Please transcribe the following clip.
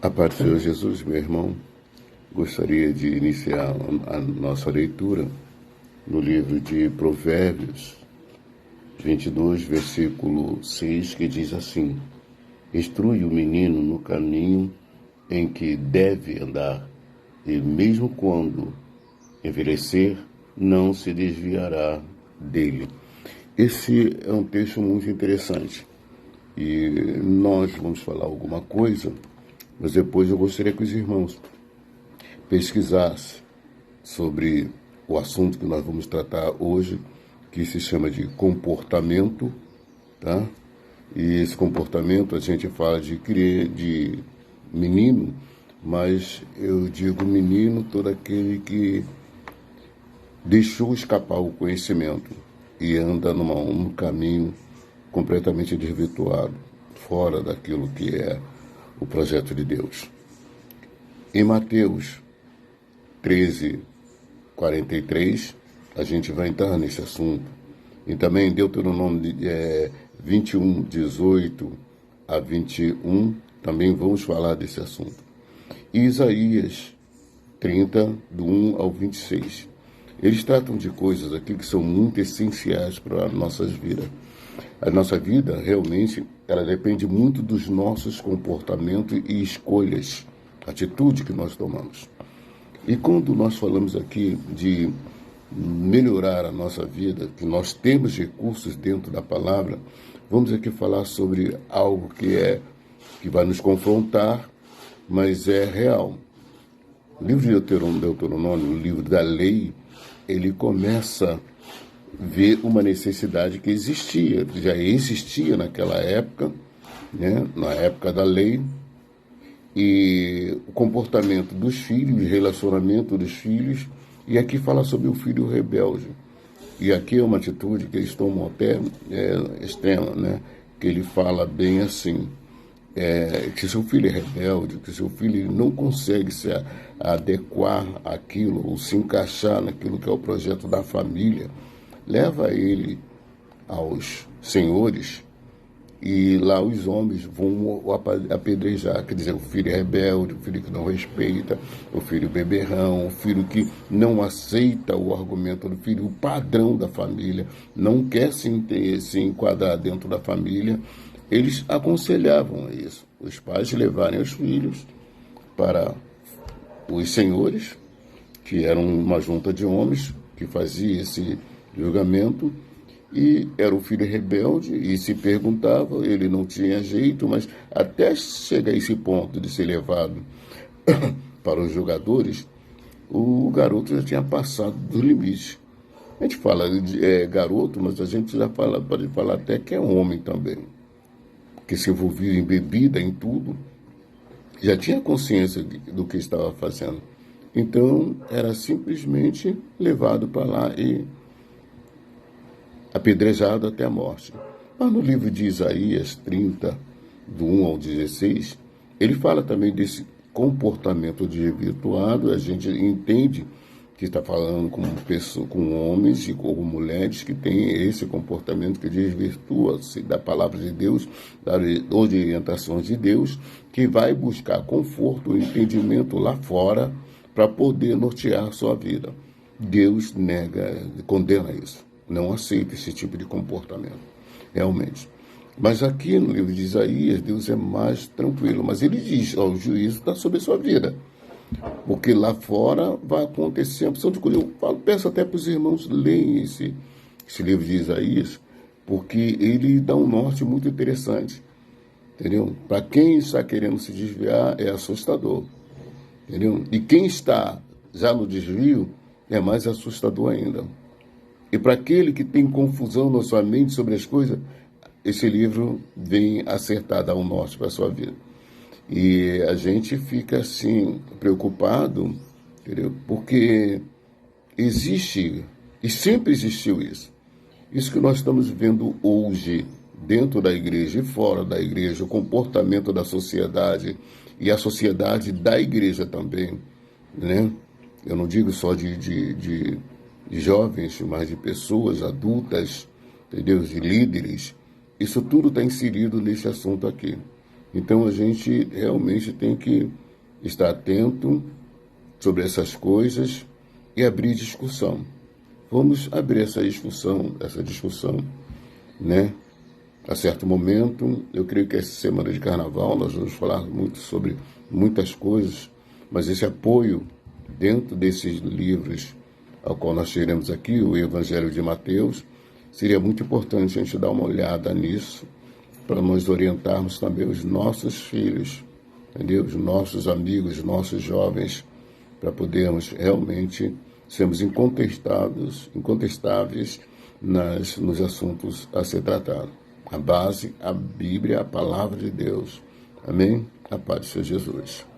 A paz do Senhor Jesus, meu irmão, gostaria de iniciar a nossa leitura no livro de Provérbios 22, versículo 6, que diz assim: Instrui o menino no caminho em que deve andar, e mesmo quando envelhecer, não se desviará dele. Esse é um texto muito interessante e nós vamos falar alguma coisa, mas depois eu gostaria que os irmãos pesquisassem sobre o assunto que nós vamos tratar hoje, que se chama de comportamento, tá? E esse comportamento a gente fala de menino, mas eu digo menino todo aquele que deixou escapar o conhecimento e anda num caminho completamente desvirtuado, fora daquilo que é o projeto de Deus. Em Mateus 13, 43, a gente vai entrar nesse assunto. E também em Deuteronômio 21, 18 a 21, também vamos falar desse assunto. E Isaías 30, do 1 ao 26. Eles tratam de coisas aqui que são muito essenciais para as nossas vidas. A nossa vida, realmente, ela depende muito dos nossos comportamentos e escolhas, atitude que nós tomamos. E quando nós falamos aqui de melhorar a nossa vida, que nós temos recursos dentro da palavra, vamos aqui falar sobre algo que vai nos confrontar, mas é real. O livro de Deuteronômio, o livro da lei, ele começa a ver uma necessidade que existia, já existia naquela época, né, na época da lei, e o comportamento dos filhos, o relacionamento dos filhos, e aqui fala sobre o filho rebelde. E aqui é uma atitude que eles tomam até extrema, né, que ele fala bem assim, que seu filho é rebelde, que seu filho não consegue se adequar àquilo, ou se encaixar naquilo que é o projeto da família, leva ele aos senhores e lá os homens vão apedrejar, quer dizer, o filho é rebelde, o filho que não respeita, o filho beberrão, o filho que não aceita o argumento do filho, o padrão da família, não quer se enquadrar dentro da família. Eles aconselhavam isso, os pais levarem os filhos para os senhores, que eram uma junta de homens que fazia esse julgamento, e era o filho rebelde e se perguntava, ele não tinha jeito, mas até chegar a esse ponto de ser levado para os julgadores, o garoto já tinha passado do limite. A gente fala de garoto, mas a gente já pode falar até que é homem também, que se envolvia em bebida, em tudo, já tinha consciência do que estava fazendo. Então, era simplesmente levado para lá e apedrejado até a morte. Mas no livro de Isaías 30, do 1 ao 16, ele fala também desse comportamento desvirtuado. A gente entende que está falando com homens e com mulheres que têm esse comportamento que desvirtua-se da palavra de Deus, das orientações de Deus, que vai buscar conforto e entendimento lá fora para poder nortear a sua vida. Deus nega, condena isso. Não aceita esse tipo de comportamento, realmente. Mas aqui no livro de Isaías, Deus é mais tranquilo. Mas ele diz, o juízo está sobre a sua vida. Porque lá fora vai acontecer a opção de coisa. Peço até para os irmãos lerem esse livro de Isaías, porque ele dá um norte muito interessante. Entendeu? Para quem está querendo se desviar, é assustador. Entendeu? E quem está já no desvio, é mais assustador ainda. E para aquele que tem confusão na sua mente sobre as coisas, esse livro vem acertar, dar um norte para a sua vida. E a gente fica assim, preocupado, entendeu? Porque existe, e sempre existiu isso. Isso que nós estamos vendo hoje, dentro da igreja e fora da igreja, o comportamento da sociedade e a sociedade da igreja também, né? Eu não digo só de jovens, mas de pessoas adultas, entendeu? De líderes. Isso tudo está inserido nesse assunto aqui. Então a gente realmente tem que estar atento sobre essas coisas e abrir discussão. Vamos abrir essa discussão, né? A certo momento, eu creio que essa semana de carnaval nós vamos falar muito sobre muitas coisas, mas esse apoio dentro desses livros ao qual nós teremos aqui, o Evangelho de Mateus, seria muito importante a gente dar uma olhada nisso, para nós orientarmos também os nossos filhos, entendeu? Os nossos amigos, os nossos jovens, para podermos realmente sermos incontestáveis nos assuntos a ser tratados. A base, a Bíblia, a palavra de Deus. Amém? A paz de Senhor Jesus.